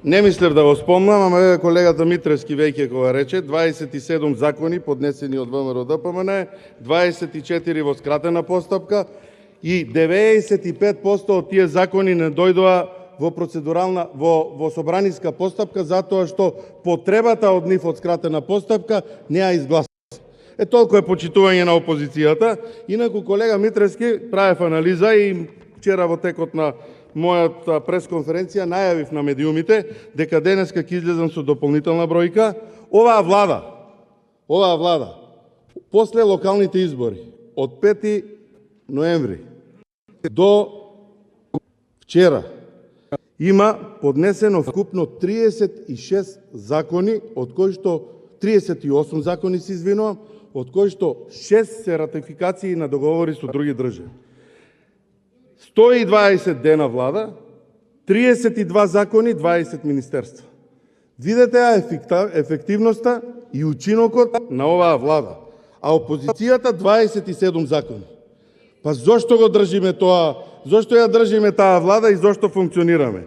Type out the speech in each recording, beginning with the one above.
Не мислев да го спомнам, ама колегата Митревски веќе кога рече 27 закони поднесени од ВМРО ДПМН, 24 во скратена постапка и 95% од тие закони не дојдоа во собраниска постапка затоа што потребата од нив од скратена постапка не ја изгласа. Толку е почитување на опозицијата. Инаку колега Митревски правев анализа и вчера во текот на мојата пресконференција најавив на медиумите дека денеска ќе излезам со дополнителна бројка. Оваа влада после локалните избори од 5 ноември до вчера има поднесено вкупно 36 закони, од кои што 38 закони се извинувам, од кои што 6 се ратификации на договори со други држави. 120 дена влада, 32 закони, 20 министерства. Видете ефективноста и учинокот на оваа влада. А опозицијата 27 закони. Па зошто го држиме тоа? Зошто ја држиме таа влада и зошто функционираме?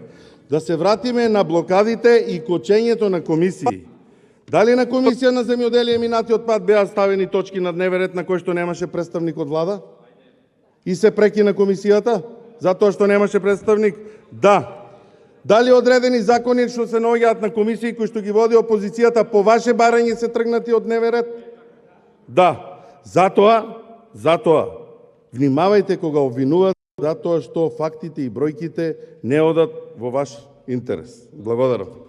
Да се вратиме на блокадите и кочењето на комисии. Дали на Комисија на земјоделие минатиот пат беа ставени точки на дневен ред на кој што немаше представник од влада? И се прекина комисијата, затоа што немаше представник? Да. Дали одредени закони што се наоѓаат на комисии кои што ги води опозицијата по ваше барање се тргнати од дневен ред? Да. Затоа, внимавајте кога обвинуваат, затоа што фактите и бројките не одат во ваш интерес. Благодарам.